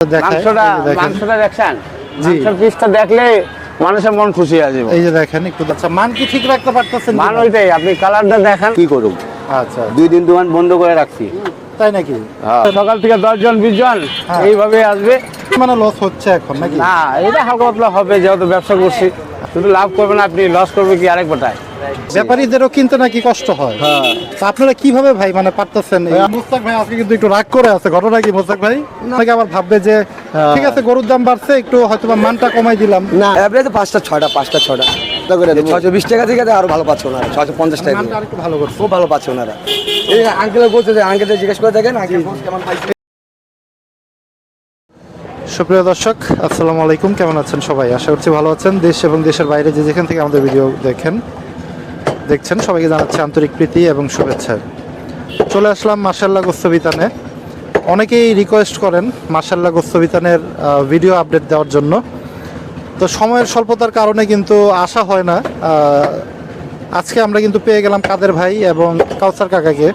মাংসটা দেখছেন, মাংসের পিসটা দেখলে মানুষের মন খুশি হয়ে যাবে। এই যে দেখেন একটু, আচ্ছা মান কি ঠিক রাখতে পারতেছেন? মান ওইটাই, আপনি কালারটা দেখেন। কি করুন, আচ্ছা 2 দিন দোকান বন্ধ করে রাখছি। তাই নাকি? সকাল থেকে 10 জন 20 জন এইভাবে আসবে। মানে লস হচ্ছে এখন নাকি? না, এটা হালকা পাতলা হবে, যেহেতু ব্যবসা করছি। শুধু লাভ করবেন আপনি, লস করবে কি আরেক বাটায়। ব্যাপারীদেরও কিনতে নাকি কষ্ট হয়। তা আপনারা কিভাবে ভাই মানে পারতেছেন? মোস্তাক ভাই আজকে কিন্তু একটু রাগ করে আছে, ঘটনা কি মোস্তাক ভাই? নাকি আবার ভাববে যে ঠিক আছে গরুর দাম বাড়ছে, একটু হয়তো মানটা কমাই দিলাম। না এবারে 5টা 6টা করে 620 টাকা থেকে আরো ভালো পাচ্ছে ওনারা, 650 টাকা মানটা আরেকটু ভালো করছে, খুব ভালো পাচ্ছে ওনারা। এই আঙ্কেল বলছে যে আঙ্কেলকে জিজ্ঞেস করে দেখেন আঙ্কেল কেমন পাইছে। সুপ্রিয় দর্শক, আসসালামু আলাইকুম। কেমন আছেন সবাই? আশা করছি ভালো আছেন। দেশ এবং দেশের বাইরে যে যেখান থেকে আমাদের ভিডিও দেখছেন সবাইকে জানাচ্ছি আন্তরিক প্রীতি এবং শুভেচ্ছা। চলে আসলাম মাশাআল্লাহ গোস্ত বিতানে। অনেকেই রিকোয়েস্ট করেন মাশাআল্লাহ গোস্ত বিতানের ভিডিও আপডেট দেওয়ার জন্য, তো সময়ের স্বল্পতার কারণে কিন্তু আসা হয় না। আজকে আমরা কিন্তু পেয়ে গেলাম কাদের ভাই এবং কাউসার কাকাকে।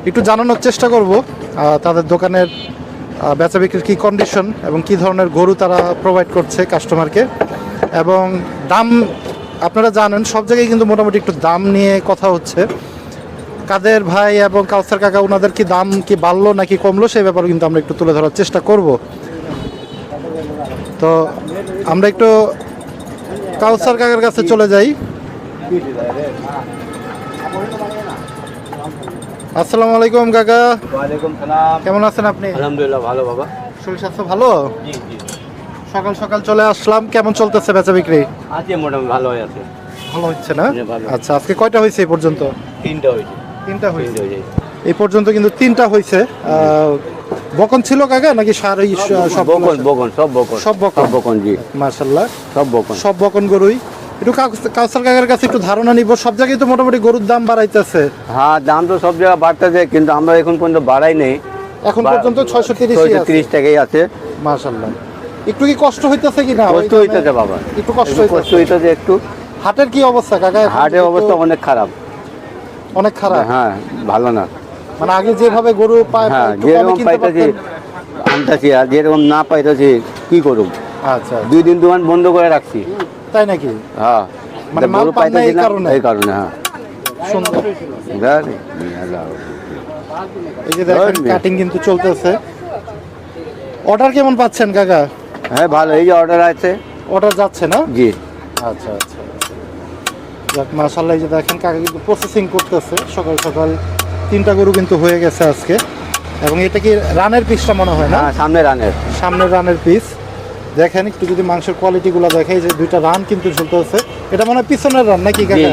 একটু জানানোর চেষ্টা করব তাদের দোকানের বেচা বিক্রির কী কন্ডিশন এবং কী ধরনের গরু তারা প্রোভাইড করছে কাস্টমারকে, এবং দাম আপনারা জানেন সব জায়গায় কিন্তু মোটামুটি একটু দাম নিয়ে কথা হচ্ছে। কাদের ভাই এবং কাউসার কাকা ওনাদের কি দাম কি বাড়লো নাকি কমলো সেই ব্যাপারে কিন্তু আমরা একটু তুলে ধরার চেষ্টা করব। তো আমরা একটু কাউসার কাকার কাছে চলে যাই। আসসালামু আলাইকুম কাকা। ওয়ালাইকুম সালাম। কেমন আছেন আপনি? আলহামদুলিল্লাহ ভালো বাবা। শরীর স্বাস্থ্য ভালো? জি জি। সকাল সকাল চলে আসলাম, কেমন চলতেছে বেচা বিক্রি? আছে মোটামুটি ভালো আছে। ভালো হচ্ছে না? ভালো। আচ্ছা, আজকে কয়টা হয়েছে এই পর্যন্ত? 3টা হয়েছে। 3টা হয়েছে এই পর্যন্ত, কিন্তু 3টা হয়েছে। বকন ছিল কাকা নাকি সার? সব বকন বকন সব বকন সব বকন। সব বকন জি। মাশাআল্লাহ সব বকন। সব বকন গরুই। একটু কাউসার কাকার কাছে একটু ধারণা নিব, সব জায়গায় তো মোটামুটি গরুর দাম বাড়াইতেছে। হ্যাঁ, দাম তো সব জায়গায় বাড়তেছে, কিন্তু আমরা এখন পর্যন্ত বাড়াই নেই। এখন পর্যন্ত 630 টাকাই আছে। মাশাআল্লাহ। একটু কি কষ্ট হইতেছে কি না? কষ্ট হইতেছে বাবা, একটু কষ্ট হইতেছে একটু। হাটের কি অবস্থা কাকা? হাটের অবস্থা অনেক খারাপ। অনেক খারাপ? হ্যাঁ, ভালো না। মানে আগে যেভাবে গরু হ্যাঁ, যেরকম পাইতেছি আনতেছি, আর যেরকম না পাইতেছি কি করুম। আচ্ছা 2 দিন দোকান বন্ধ করে রাখছি। তাই নাকি? হ্যাঁ, মানে মাল পান না এই কারণে? এই কারণে হ্যাঁ। সুন্দর। এই যে দেখেন কাটিং কিন্তু চলতেছে। অর্ডার কেমন পাচ্ছেন কাকা? হ্যাঁ ভালো, এই যে অর্ডার আছে। অর্ডার যাচ্ছে না? জি। আচ্ছা আচ্ছা, যাক মাশাআল্লাহ। এই যে দেখেন কাকা কিন্তু প্রসেসিং করতেছে। সকাল সকাল 3টা গরু কিন্তু হয়ে গেছে আজকে, এবং এটা কি রানের পিসটা মনে হয় না? হ্যাঁ, সামনের রানের পিস। দেখেন একটু যদি মাংসের কোয়ালিটিগুলো দেখাই, যে 2টা রান কিন্তু ঝুলতেছে। এটা মনে হয় পিছনের রান নাকি কাকা?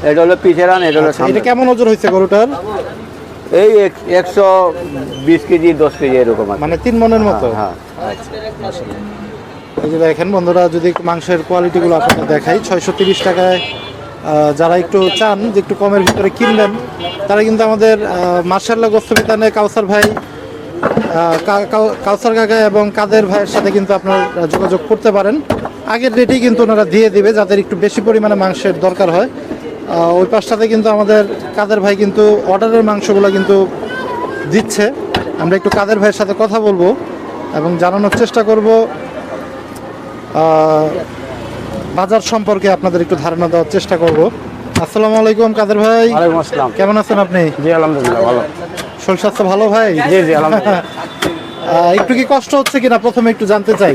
এটা হলো পিছের রান, এটা হলো আচ্ছা, এটা কেমন ওজন হয়েছে গরুটার? এই 120 কেজি 10 কেজি এরকম আছে। মানে 3 মনের মতো? হ্যাঁ। এই যে দেখেন বন্ধুরা, যদি একটু মাংসের কোয়ালিটিগুলো আপনাদের দেখাই, 630 টাকায় যারা একটু চান যে একটু কমের ভিতরে কিনবেন, তারা কিন্তু আমাদের মাশাআল্লাহ গোস্ত বিতানে কাউসার ভাই, কাউসার কাকা এবং কাদের ভাইয়ের সাথে কিন্তু আপনারা যোগাযোগ করতে পারেন। আগের রেটেই কিন্তু ওনারা দিয়ে দিবে, যাদের একটু বেশি পরিমাণে মাংসের দরকার হয়। ওই পাশটাতে কিন্তু আমাদের কাদের ভাই কিন্তু অর্ডারের মাংসগুলো কিন্তু দিচ্ছে। আমরা একটু কাদের ভাইয়ের সাথে কথা বলবো এবং জানানোর চেষ্টা করব বাজার সম্পর্কে, আপনাদের একটু ধারণা দেওয়ার চেষ্টা করব। আসসালামু আলাইকুম কাদের ভাই। ওয়ালাইকুম আসসালাম। কেমন আছেন আপনি? জি আলহামদুলিল্লাহ ভালো। শরীর স্বাস্থ্য ভালো ভাই? জি জি আলহামদুলিল্লাহ। একটু কি কষ্ট হচ্ছে কিনা প্রথমে একটু জানতে চাই।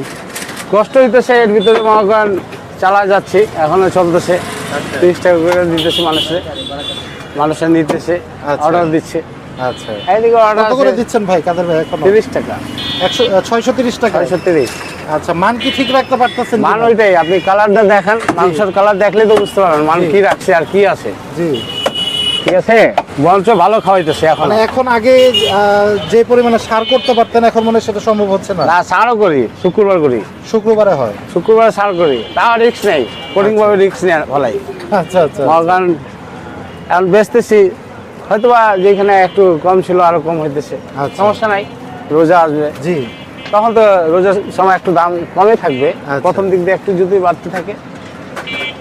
কষ্ট হইতেছে, এর ভিতরে মনে করেন চালা যাচ্ছি, এখনো চলতেছে। 30 টাকা করে দিতেছে মানুষের নিতেছে, অর্ডার দিচ্ছে। আচ্ছা, এইদিকে অর্ডার কত করে দিচ্ছেন ভাই কাদের ভাই এখন? 30 টাকা। 630 টাকা? 630। আচ্ছা, মান কি ঠিক রাখতে পারতেছেন? মান ওইটাই, আপনি কালারটা দেখেন, মাংসের কালার দেখলে তো বুঝতে পারবেন মান কি রাখছে আর কি আছে। জি, ঠিক আছে, বঞ্চ ভালো খাওয়াইতেছে এখন। মানে এখন আগে যে পরিমাণে সার করতে পারতেন, এখন মনে হয় সেটা সম্ভব হচ্ছে না। না, সারও করি, শুক্রবার করি। শুক্রবারে হয়? শুক্রবার সার করি, তাও রিস্ক নেই, কোডিং ভাবে রিস্ক নেই ভালাই। আচ্ছা আচ্ছা, কারণ এখন বেচতেছি, হয়তো বা যেখানে একটু কম ছিল আরো কম হইতেছে, সমস্যা নাই। রোজা আসবে, জি, তখন তো রোজার সময় একটু দাম কমই থাকবে। প্রথম দিক দিয়ে একটু যদি বাড়তে থাকে,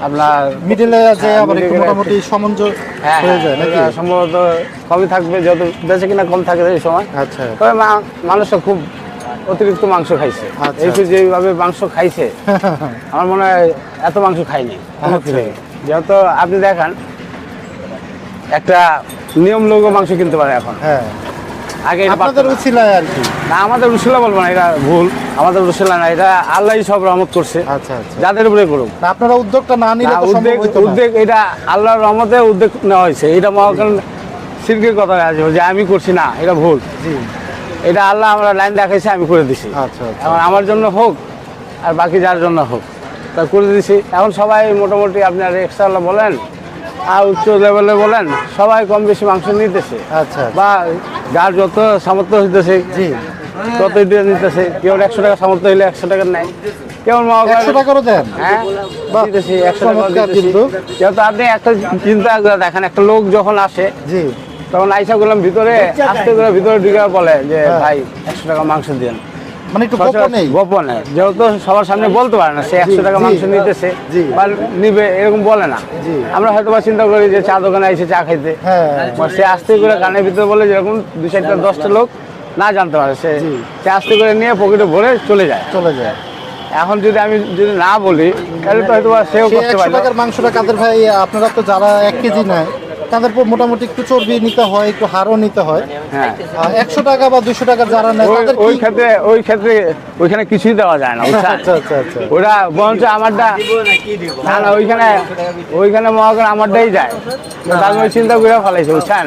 আপনার মিডলে যে আবার একটু মোটামুটি সমঞ্জস হয়ে যায় নাকি? সম্ভবত কমই থাকবে, যত বেঁচে কিনা কম থাকে এই সময়। আচ্ছা, তবে মানুষও খুব অতিরিক্ত মাংস খাইছে। আচ্ছা। এই তো যেভাবে মাংস খাইছে আমার মনে হয় এত মাংস খাইনি আচ্ছা। যেহেতু আপনি দেখেন একটা নিয়ম লোক মাংস কিনতে পারে এখন, হ্যাঁ, আগে এটা আপনাদের পারতো না। উচিলায় আর কি। না আমাদের রুশিলা বলবো না, এটা ভুল, আমাদের রুশিলা না, এটা আল্লাহই সব রহমত করছে, আচ্ছা আচ্ছা। যাদের উপরে করুক। না, আপনারা উদ্যোগটা না নিলে না, তো সম্ভব উদ্যোগ হইতো না। উদ্যোগ এটা আল্লাহর রহমতে উদ্যোগ নেওয়া হয়েছে, এটা মহাকাল সিরকের কথা আছে যে আমি করছি না, এটা ভুল। জি, এটা আল্লাহ আমরা লাইন দেখাইছে, আমি করে দিছি। আচ্ছা আচ্ছা। এখন আমার জন্য হোক আর বাকি যার জন্য হোক তা করে দিছি। এখন সবাই মোটামুটি আপনার এক্সট্রা বলেন আর উচ্চ লেভেলে বলেন, সবাই কম বেশি মাংস নিতেছে, আচ্ছা বা যার যত সামর্থ্য হইতেছে জি, ততই দিয়ে নিতেছে। কেউ 100 টাকা সামর্থ্য হইলে 100 টাকার নেয়, কেউ 100 টাকারও দেন। হ্যাঁ বাহ, দিতেছি 100 টাকা চমৎকার দিতেছি। কিন্তু। যেহেতু আপনি একটা চিন্তা করে দেখেন, একটা লোক যখন আসে জি, তখন আইসা করলাম ভিতরে, আস্তে করে ভিতরে ঢুকে বলে যে হ্যাঁ। ভাই 100 টাকা মাংস দেন, মানে একটু গোপনেই। গোপনে, যেহেতু সবার সামনে বলতে পারে না সে 100 টাকা জি, মাংস নিতেছে জি। বা নিবে, এরকম বলে না। জি। আমরা হয়তো বা চিন্তা করি যে চা দোকানে এসে চা খাইতে, হ্যাঁ, বা সে আস্তে করে কানের ভিতরে বলে, যেরকম 2-4টা 10টা লোক না জানতে পারে, সে জি। সে আস্তে করে নিয়ে পকেটে ভরে চলে যায়। চলে যায়। এখন যদি আমি যদি না বলি তাহলে তো হয়তো বা সেও সেই করতে 100 পারে। টাকার মাংসটা কাদের ভাই, আপনারা তো যারা 1 কেজি নেয় তাদের উপর মোটামুটি একটু চর্বি নিতে হয়, একটু হাড়ও নিতে হয়। হ্যাঁ, 100 টাকা বা 200 টাকা যারা নেয় তাদের ওই কি- ক্ষেত্রে ওইখানে কিছুই দেওয়া যায় না, বুঝছেন? আচ্ছা আচ্ছা আচ্ছা। ওরা বরঞ্চ আমারটা না না, ওইখানে মহাকাল আমারটাই যায়। তো আমি ওই চিন্তা করে ফেলাইছি, বুঝছেন?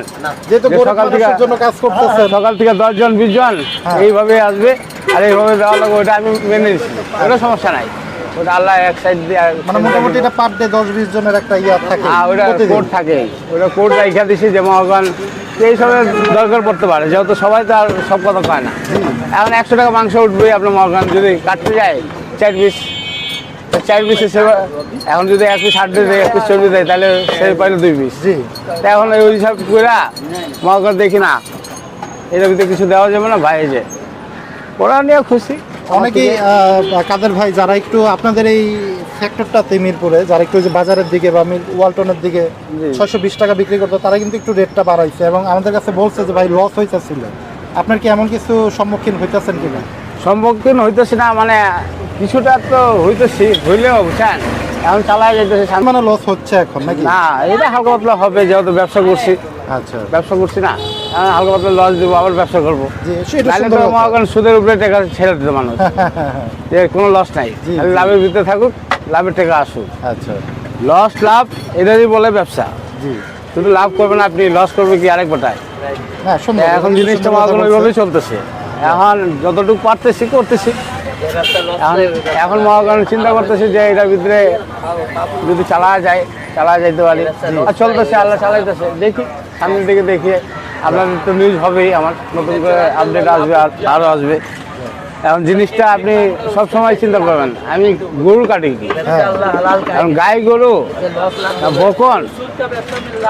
যেহেতু যে গরিব সকাল থেকে মানুষের জন্য কাজ করতেছেন। সকাল থেকে 10 জন 20 জন হ্যাঁ। এইভাবে আসবে আর এইভাবে দেওয়া লাগবে, ওটা আমি মেনে নিচ্ছি, ওটা সমস্যা নাই। ওটা আল্লাহ এক সাইড দিয়ে মানে মোটামুটি এটা পার ডে 10-20 জনের একটা ইয়া থাকে ওটা প্রতিদিন। কোড থাকে, ওটা কোড রাইখা দিছি যে মহাগণ এইসবের দরকার পড়তে পারে, যেহেতু সবাই তো আর সব কথা পায় না। এখন 100 টাকা মাংস উঠবে আপনার মহাগণ যদি কাটতে যায় 4 পিস, 4 পিস হিসেবে এখন যদি 1 পিস 8 দেয়, 1 পিস 40 দেয়, তাহলে সে পাইলে 2 পিস। জি, তা এখন ওই হিসাব করে মহাগণ দেখি না এর ভিতরে কিছু দেওয়া যাবে না, ভাই যে ওরা নিয়ে খুশি। অনেকেই কাদের ভাই যারা একটু আপনাদের এই সেক্টরটাতে মিরপুরে যারা একটু ওই যে বাজারের দিকে বা ওয়ালটনের দিকে জি। 620 টাকা বিক্রি করতো, তারা কিন্তু একটু রেটটা বাড়াইছে এবং আমাদের কাছে বলছে যে ভাই লস হইতেছিল। আপনার কি এমন কিছু সম্মুখীন হইতেছেন কিনা? সম্মুখীন হইতেছি না, মানে কিছুটা তো হইতেছি, হইলেও বুঝছেন এখন চালাই যাইতেছে সামনে। মানে লস হচ্ছে এখন নাকি? না এটা হালকা পাতলা হবে, যেহেতু ব্যবসা করছি, আচ্ছা, ব্যবসা করছি না, এখন হালকা পাতলা লস দেবো, আবার ব্যবসা করবো। জি, সেটা নাহলে সুন্দর তো কথা। মহাগণ সুদের উপরে টাকা ছেড়ে দিতে মানুষ, যে কোনো লস নাই, জি, খালি জি। লাভের ভিতরে থাকুক, লাভের টাকা আসুক। আচ্ছা, লস লাভ এটাই বলে ব্যবসা, জি, শুধু লাভ করবেন আপনি, লস করবে কি আরেক বাটায়। না সুন্দর। এখন জিনিসটা সুন্দর কথা মহাগণ বলছে। ওইভাবেই চলতেছে, এখন যতটুকু পারতেছি করতেছি। এখন মহাগণ চিন্তা করতেছি যে এটার ভিতরে যদি চালা যাইতে পারি, আর চলতেছে, আল্লাহ চালাইতেছে, দেখি সামনের দিকে দেখি। আপনাদের তো নিউজ হবেই, আমার নতুন করে আপডেট আসবে, আরও আসবে। এখন জিনিসটা আপনি সবসময় চিন্তা করবেন, আমি গরু কাটি কি, এখন গাই গরু না বকন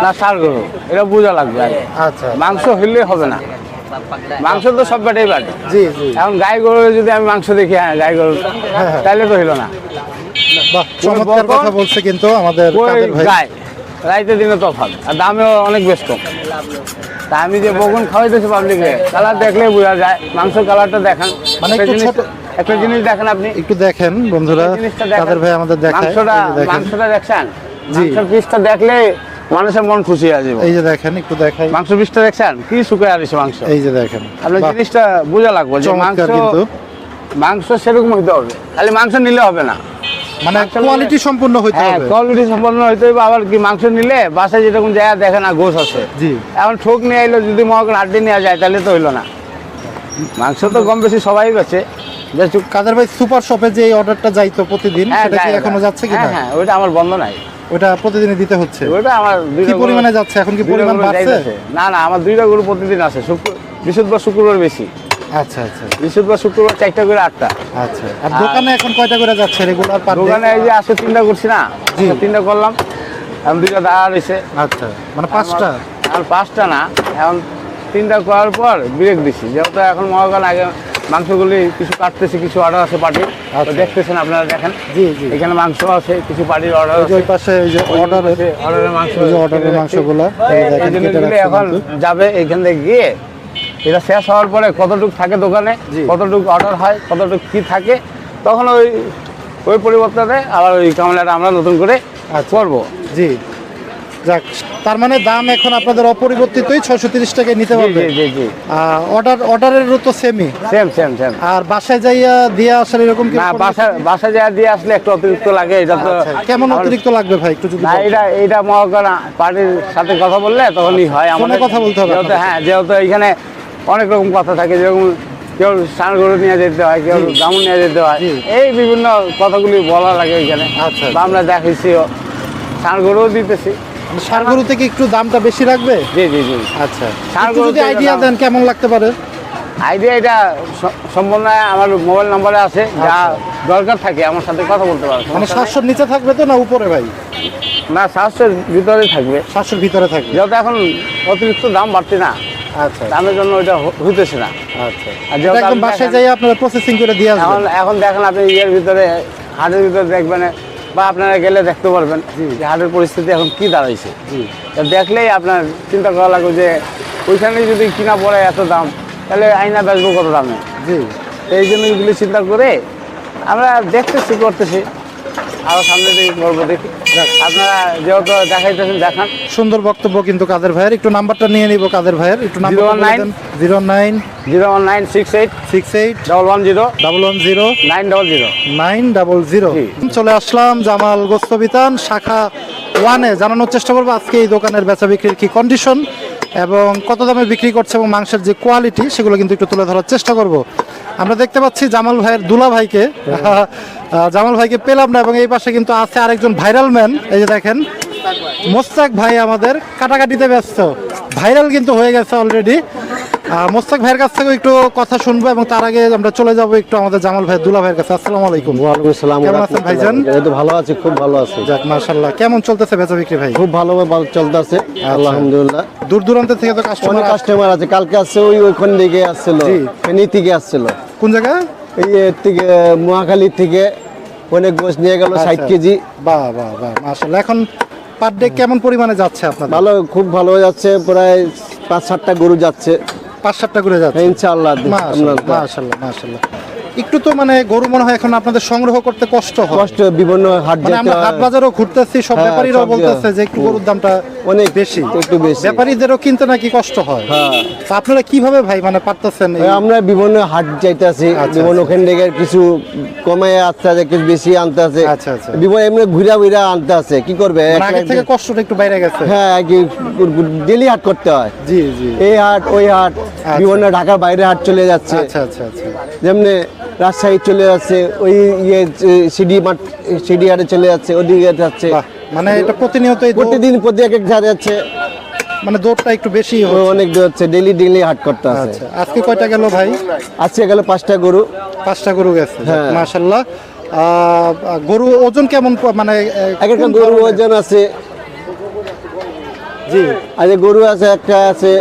না ষাঁড় গরু, এটা বোঝা লাগবে আগে। আচ্ছা, মাংস হইলে হবে না, মাংস তো সব বাটেই বাটে। জি জি, এখন গাই গরু যদি আমি মাংস দেখি, হ্যাঁ গাই গরু, হ্যাঁ। তাইলে তো হইলো না। বাহ, চমৎকার বকন, কথা বলছে কিন্তু আমাদের ওই কাদের ভাই। গাই রাইতে দিনে তফাৎ, আর দামেও অনেক বেশ কম। তা আমি যে বগুন খাওয়াইতেছি পাবলিকে, কালার দেখলে বোঝা যায়, মাংস কালারটা দেখেন, মানে একটা একটু জিনিস- ছোট- একটা জিনিস দেখেন আপনি, একটু দেখেন বন্ধুরা, এই জিনিসটা দেখেন, কাদের ভাই আমাদের দেখায়। মাংসটা এই যে দেখেন, মাংসটা দেখছেন, জি। মাংসের পিসটা দেখলে মানুষের মন খুশি হয়ে যাবে। এই যে দেখেন, একটু দেখাই। মাংস পিসটা দেখছেন কি শুকিয়ে আসছে মাংস, এই যে দেখেন, আপনার বাহ, জিনিসটা বোঝা লাগবে যে মাংস, চমৎকার কিন্তু। মাংস সেরকম হইতে হবে, খালি মাংস নিলে হবে না, মানে মাংস কোয়ালিটি সম্পূর্ণ হইতে হ্যাঁ হবে। কোয়ালিটি সম্পন্ন হইতে হবে। আবার কি মাংস নিলে বাসায় যেরকম জায়গা দেখে না গোছ আছে, জি, এখন ঠোক নিয়ে এলো, যদি মহাগণ হাড্ডি নেওয়া যায় তাহলে তো হইলো না। মাংস তো কম বেশি সবাই বেছে, যে কাদের ভাই সুপার শপে যে এই অর্ডারটা যাইতো প্রতিদিন, হ্যাঁ সেটা কি যায়, এখনো যাচ্ছে কিনা? হ্যাঁ হ্যাঁ, ওইটা আমার বন্ধ নাই, ওটা প্রতিদিনই দিতে হচ্ছে। ওইটা আমার কি দুইটা পরিমাণে যাচ্ছে এখন, কি দুইটা পরিমাণ গরু বাড়ছে? যাইতেছে। না না, আমার 2টা গরু প্রতিদিন আছে, বৃহস্পতিবার শুক্রবার বেশি, আচ্ছা আচ্ছা বৃহস্পতিবার শুক্রবার 4টা করে 8টা। আচ্ছা। আর দোকানে এখন কয়টা করে যাচ্ছে রেগুলার পার ডে? দোকানে এই যে আজকে 3টা করছি না, জি। 3টা করলাম, এখন 2টা দাঁড়া রয়েছে, আচ্ছা, মানে 5টা। এখন 5টা না, এখন 3টা করার পর ব্রেক দিছি, যেহেতু এখন মহাগণ আগে মাংসগুলি কিছু কাটতেছি, কিছু অর্ডার আছে পার্টির, আচ্ছা। দেখতেছেন আপনারা, দেখেন জি জি, এখানে মাংস আছে, কিছু পার্টির অর্ডার এই যে আছে, ওই পাশে এই যে অর্ডারের অর্ডারের মাংস, এই যে অর্ডারের মাংসগুলো এই দেখেন কেটে জিনিসগুলি রাখছে এখন কিন্তু। যাবে এখান থেকে গিয়ে এটা শেষ হওয়ার পরে কতটুকু থাকে দোকানে, জি। কতটুকু অর্ডার হয়, কতটুকু কি থাকে, তখন ওই পরিবর্তনে আবার ওই কামলাটা আমরা নতুন করে করবো। জি, যাক, তার মানে দাম এখন আপনাদের অপরিবর্তিতই 630 টাকায় নিতে জি পারবে। জি জি জি, অর্ডারেরও তো সেমই। Same same same. আর বাসায় যাইয়া দিয়ে আসার এরকম কি না, পরিবেশ? বাসা যা দিয়ে আসলে একটু অতিরিক্ত লাগে, এটা তো আচ্ছা, কেমন অতিরিক্ত লাগবে ভাই একটু যদি না, বলতেন? এটা মনে করেন পার্টির সাথে কথা বললে তখনই হয় ফোনে কথা বলতে হবে যেহেতু, আপনাদের? হ্যাঁ, যেহেতু এখানে অনেক রকম কথা থাকে, যেরকম কেউ ষাঁড় গরু নিয়ে যেতে হয়, কেউ জামুন নিয়ে যেতে হয়, জি। এই বিভিন্ন কথাগুলি বলা লাগে এখানে। আচ্ছা, বা আমরা দেখাইছিও, ষাঁড় গরুও দিতেছি। ষাঁড় গরু থেকে একটু দামটা বেশি রাখবে? জি জি জি। আচ্ছা, ষাঁড় একটু গরু যদি থেকে আইডিয়া দাম- দেন কেমন লাগতে পারে? আইডিয়া এটা সম্পূর্ণ আমার মোবাইল নাম্বারে আছে, যা দরকার থাকে আমার সাথে কথা বলতে পারে। মানে 700-র নিচে থাকবে তো না উপরে ভাই? না, 700-র ভিতরে থাকবে, 700-র ভিতরে থাকবে। যেহেতু এখন অতিরিক্ত দাম বাড়ছে না, আচ্ছা দামের জন্য ওইটা হইতেছে না। আচ্ছা, আর এটা যেহেতু একদম আপনি বাসায় দেখেন- যাই আপনারা প্রসেসিং করে দিয়ে আসবেন? এখন দেখেন আপনি ইয়ের ভিতরে, হাটের ভিতরে দেখবেন, বা আপনারা গেলে দেখতে পারবেন যে হাটের পরিস্থিতি এখন কি দাঁড়াইছে। তা দেখলেই আপনার চিন্তা করা লাগবে যে ওইখানে যদি কিনা পড়ে এত দাম, তাহলে আইনা বেচবো কত দামে। জি, তো এই জন্য এগুলি চিন্তা করে আমরা দেখতেছি, করতেছি, আরও সামনে দিকে করবো, দেখি। আপনারা যেহেতু দেখাইতেছেন, দেখান। সুন্দর বক্তব্য কিন্তু কাদের ভাইয়ের। একটু নাম্বারটা নিয়ে নিব কাদের ভাইয়ের, একটু নাম্বার 019 09 01968 68 110 110 900। 900। জি। চলে আসলাম জামাল গোস্ত বিতান শাখা 1-এ। জানানোর চেষ্টা করবো আজকে এই দোকানের বেচা বিক্রির কি কন্ডিশন এবং কত দামে বিক্রি করছে এবং মাংসের যে কোয়ালিটি সেগুলো কিন্তু একটু তুলে ধরার চেষ্টা করব। আমরা দেখতে পাচ্ছি জামাল ভাইয়ের দুলা ভাইকে, জামাল ভাইকে পেলাম না, এবং এই পাশে কিন্তু আছে আরেকজন ভাইরাল ম্যান। এই যে দেখেন, মোস্তাক ভাই আমাদের কাটাকাটিতে ব্যস্ত, ভাইরাল কিন্তু হয়ে গেছে অলরেডি। মোস্তাক ভাইয়ের কাছ থেকে একটু কথা শুনবো এবং তার আগে আমরা চলে যাব একটু আমাদের জামাল ভাই দুলা ভাইয়ের কাছে। আসসালামু আলাইকুম। ওয়ালাইকুম আসসালাম। কেমন আছেন ভাইজান? এই তো ভালো আছি, খুব ভালো আছি। যাক, মাশাআল্লাহ। কেমন চলতেছে বেচা বিক্রি ভাই? খুব ভালো চলতেছে আলহামদুলিল্লাহ। দূর দূরান্ত থেকে তো অনেক কাস্টমার কাস্টমার আছে, কালকে আসছে ওইখান থেকে আসছিল, জি। ফেনী থেকে আসছিল, কোন জায়গা? এই এর থেকে মহাখালী থেকে অনেক গোশ নিয়ে গেল 60 কেজি। বাহ বাহ বাহ, মাশাআল্লাহ। এখন পার ডে কেমন পরিমাণে যাচ্ছে আপনাদের? ভালো, খুব ভালো যাচ্ছে, প্রায় 5-7টা গরু যাচ্ছে 5-7টা করে যাচ্ছে। ইনশাআল্লাহ। মাশাআল্লাহ মাশাআল্লাহ মাশাআল্লাহ। একটু তো মানে গরু মনে হয় এখন আপনাদের সংগ্রহ করতে কষ্ট হয়। কষ্ট, বিভিন্ন হাট মানে যেতে আমরা হাট হয়। বাজারও ঘুরতেছি, সব হ্যাঁ, ব্যাপারীরাও সব বলতেছে যে একটু গরুর দামটা অনেক বেশি, একটু বেশি। ব্যাপারীদেরও কিনতে নাকি কষ্ট হয়। হ্যাঁ। তা আপনারা কিভাবে ভাই মানে পারতেছেন? ওই আমরা বিভিন্ন হাট যাইতেছি, আচ্ছা, বিভিন্ন আচ্ছা। ওখান থেকে কিছু কমায় আনতে আছে, কিছু বেশি আনতে আছে, আচ্ছা, আচ্ছা। বিভিন্ন এমনি ঘুরা ঘুরা আনতে আছে। কি করবে, মানে আগে থেকে কষ্টটা একটু বাইরে গেছে। হ্যাঁ, ডেলি হাট করতে হয়, জি জি। এই হাট ওই হাট, বিভিন্ন ঢাকার বাইরে হাট চলে যাচ্ছে, আচ্ছা আচ্ছা আচ্ছা। যেমনি রাজশাহী চলে যাচ্ছে, ওই সিডি হাটে চলে যাচ্ছে, ওদিকে যাচ্ছে, বাহ, মানে এটা প্রতিনিয়ত প্রতিদিন প্রতি এক এক জায়গায় যাচ্ছে, মানে দৌড়টা একটু বেশি ও হচ্ছে। অনেক দূর হচ্ছে, ডেলি হাট করতে আছে। আচ্ছা, আজকে কয়টা গেল ভাই? আজকে গেল 5টা গরু। 5টা গরু গেছে, হ্যাঁ। মাশাআল্লাহ। গরু ওজন কেমন মানে এক একটা কোন গরু ধরনের? ওজন আছে, জি। আর যে গরু আছে, একটা আছে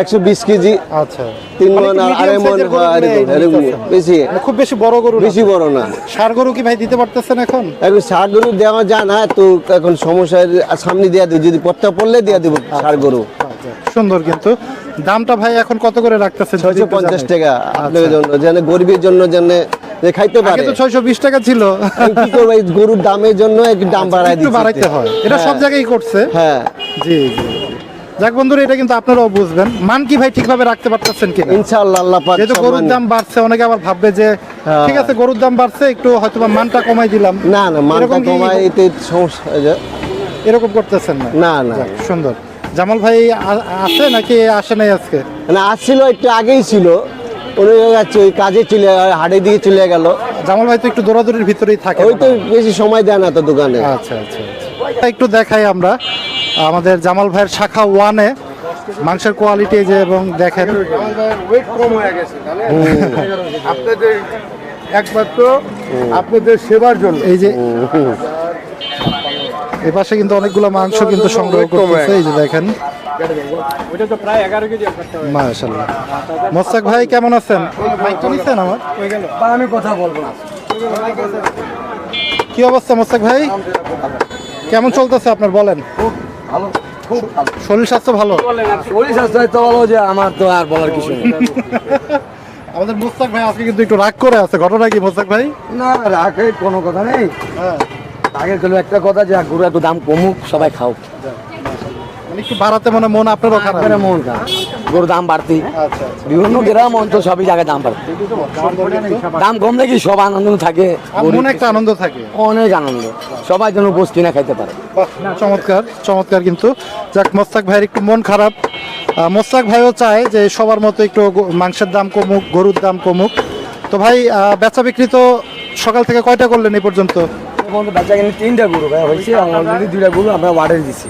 120 কেজি, আচ্ছা, 3 মানে মণ একটু আর medium 2.5 মণ, size-এর গরুগুলো এরকম নিতেছেন। বেশি, মানে খুব বেশি বড় গরু না। বেশি বড় না। ষাঁড় গরু কি ভাই দিতে পারতেছেন এখন? এখন ষাড় গরু দেওয়া যায় না তো, এখন সমস্যা, সামনে দিয়ে দিব, যদি পট্টা পড়লে দিয়ে দিব ষাড় গরু। আচ্ছা, সুন্দর। কিন্তু দামটা ভাই এখন কত করে রাখতেছেন? 650 টাকা আপনাদের জন্য, যেন গরিবের জন্য, যেন যে খাইতে আগে পারে। তো 620 টাকা ছিল। আমি কি করবো, এই গরুর দামের জন্য একটু দাম বাড়াই একটু দিচ্ছি। বাড়াইতে হয়, এটা সব হ্যাঁ, জায়গায় করছে। হ্যাঁ, জি জি। যাক বন্ধুরা, এটা কিন্তু আপনারাও বুঝবেন। মান কি ভাই ঠিকভাবে রাখতে পারতেছেন কিনা? ইনশাআল্লাহ আল্লাহ পাক যেহেতু গরুর সম্মান- দাম বাড়ছে, অনেকে আবার ভাববে যে হ্যাঁ। ঠিক আছে গরুর দাম বাড়ছে, একটু হয়তো বা মানটা কমাই দিলাম। না না, মানটা এরকম কি- কমাই এতে সমস্যা হয়ে যায়। এরকম করতেছেন না? না না, যাক, সুন্দর। জামাল ভাই আছে নাকি আসে নাই আজকে? মানে আসছিল একটু আগেই ছিল, উনি যাচ্ছে ওই কাজে চলে, হাটে দিয়ে চলে গেল। জামাল ভাই তো একটু দৌড়াদৌড়ির ভিতরেই থাকে। ওই তো বেশি সময় দেয় না তো দোকানে। আচ্ছা আচ্ছা আচ্ছা। একটু দেখাই আমরা আমাদের জামাল ভাইয়ের শাখা 1-এ মাংসের কোয়ালিটি যে, এবং দেখেন ওয়েট কম হয়ে গেছে, আপনাদের একমাত্র আপনাদের সেবার জন্য। এই যে এই পাশে কিন্তু অনেকগুলো মাংস কিন্তু সংগ্রহ করতেছে। এই যে দেখেন, ওইটা তো প্রায় 11 কেজি একটা। মাশাআল্লাহ। মোস্তাক ভাই কেমন আছেন? মাইক তো নিছেন আমার? আমি কথা বলবো না। কি অবস্থা মোস্তাক ভাই? কেমন চলতেছে আপনার বলেন? ভালো। খুব ভালো। শরীর স্বাস্থ্য ভালো? শরীর স্বাস্থ্য তো ভালো যে আমার তো আর বলার কিছু নেই। আমাদের মোস্তাক ভাই আজকে কিন্তু একটু রাগ করে আছে, ঘটনা কি মোস্তাক ভাই? না রাখে কোনো কথা নেই, আগে ছিল একটা কথা যে গরু একটু দাম কমুক, সবাই খাও। মানে একটু বাড়াতে মনে মন আপনারও খারাপ? আপনার মন খারাপ, গরুর দাম বাড়তি, আচ্ছা বিভিন্ন গ্রাম অঞ্চল সবই জায়গায় দাম বাড়তি। দাম কমলে কি সব আনন্দ থাকে, মনে একটা আনন্দ থাকে, অনেক আনন্দ, সবাই যেন বস কিনা খাইতে পারে। বাহ, চমৎকার চমৎকার। কিন্তু যাক, মোস্তাক ভাইয়ের একটু মন খারাপ। মোস্তাক ভাইও চায় যে সবার মতো একটু মাংসের দাম কমুক, গরুর দাম কমুক। তো ভাই বেচা বিক্রি তো সকাল থেকে কয়টা করলেন এই পর্যন্ত? বেচা কিনে 3টা গরু ভাই হয়েছে, অলরেডি 2টা গরু আমরা অর্ডার দিছি,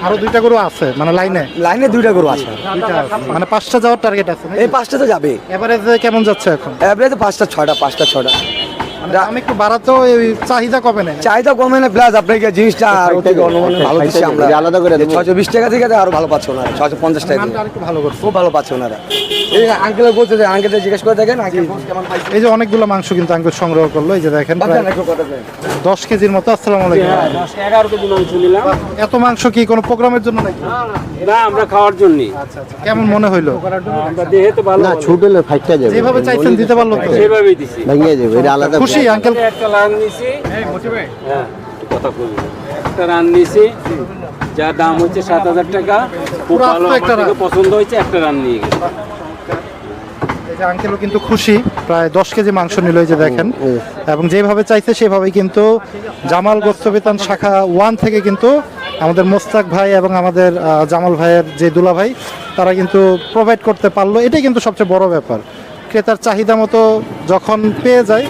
আরো 2টা গরু আছে মানে লাইনে? লাইনে 2টা গরু আছে, 2টা আছে, মানে 5টা যাওয়ার টার্গেট আছে নাকি? এই 5টা তো যাবে, এভারেজে কেমন যাচ্ছে এখন? এভারেজে 5টা 6টা, 5টা 6টা। আমি একটু বাড়াতেও এই চাহিদা কবে নেই? চাহিদা কমে না, প্লাস আপনাকে জিনিসটা আরো থেকে অনুমানে ভালো দিচ্ছি আমরা, আলাদা করে 620 টাকা থেকে আরো ভালো পাচ্ছে ওনারা, 650 টাকা দামটা আরেকটু ভালো করছে। খুব ভালো পাচ্ছে ওনারা। এই আঙ্কেল বলছে যে আঙ্কেলকে জিজ্ঞেস করে দেখেন আঙ্কেল কেমন পাইছে। এই যে অনেকগুলো মাংস কিন্তু আঙ্কেল সংগ্রহ করলো, এই যে দেখেন প্রায় বাচ্চা নাকি কথা বলেন। 10 কেজির মতো। আসসালামু আলাইকুম। 11 কেজি মাংস নিলাম। এত মাংস কি কোনো প্রোগ্রামের জন্য নাকি? না, আমরা খাওয়ার জন্য। আচ্ছা আচ্ছা, কেমন মনে হইলো? আমরা দেহে তো ভালো। ছুটলে ফাইটটা যাবে, যেভাবে চাইছেন দিতে পারলো তো? সেভাবেই দিছি। ভেঙে যাবে, এটা আলাদা। খুশি আঙ্কেল? একটা রান নিছি। হ্যাঁ, একটু কথা বলি। একটা রান নিছি, যার দাম হচ্ছে 7,000 টাকা। খুব পুরো ভালো, আস্ত একটা আমার থেকে রান। পছন্দ হয়েছে, একটা রান নিয়ে গেছে। এই যে আঙ্কেলও কিন্তু খুশি, প্রায় 10 কেজি মাংস নিল, এই যে দেখেন। এবং যেভাবে চাইছে সেভাবেই কিন্তু জামাল গোস্ত বিতান শাখা 1 থেকে কিন্তু আমাদের মোস্তাক ভাই এবং আমাদের জামাল ভাইয়ের যে দুলা ভাই, তারা কিন্তু প্রোভাইড করতে পারলো। এটাই কিন্তু সবচেয়ে বড় ব্যাপার। ক্রেতার চাহিদা মতো যখন পেয়ে যায়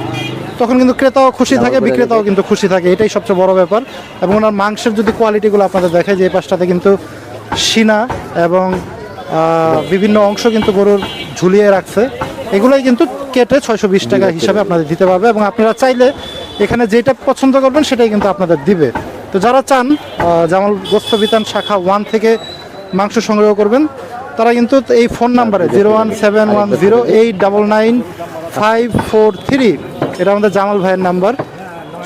তখন কিন্তু ক্রেতাও খুশি থাকে, বিক্রেতাও কিন্তু খুশি থাকে, এটাই সবচেয়ে বড় ব্যাপার। এবং ওনার মাংসের যদি কোয়ালিটিগুলো আপনাদের দেখায়, যে এই পাশটাতে কিন্তু সিনা এবং বিভিন্ন অংশ কিন্তু গরুর ঝুলিয়ে রাখছে, এগুলোই কিন্তু কেটে 620 টাকা হিসাবে আপনাদের দিতে পারবে। এবং আপনারা চাইলে এখানে যেটা পছন্দ করবেন সেটাই কিন্তু আপনাদের দিবে। তো যারা চান জামাল গোস্ত বিতান শাখা 1 থেকে মাংস সংগ্রহ করবেন, তারা কিন্তু এই ফোন নাম্বারে 01710899543, এটা আমাদের জামাল ভাইয়ের নাম্বার,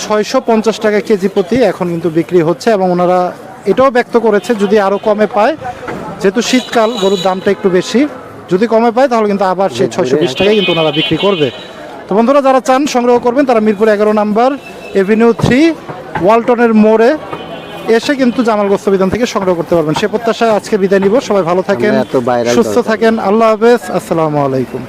650 টাকা কেজি প্রতি এখন কিন্তু বিক্রি হচ্ছে। এবং ওনারা এটাও ব্যক্ত করেছে যদি আরও কমে পায়, যেহেতু শীতকাল গরুর দামটা একটু বেশি, যদি কমে পায় তাহলে কিন্তু আবার সেই 620 টাকায় কিন্তু ওনারা বিক্রি করবে। তো বন্ধুরা, যারা চান সংগ্রহ করবেন তারা মিরপুর 11 নাম্বার এভিনিউ 3 ওয়ালটনের মোড়ে এসে কিন্তু জামাল গোস্ত বিতান থেকে সংগ্রহ করতে পারবেন। সে প্রত্যাশায় আজকে বিদায় নিব। সবাই ভালো থাকেন, সুস্থ থাকেন, আল্লাহ হাফেজ, আসসালামু আলাইকুম।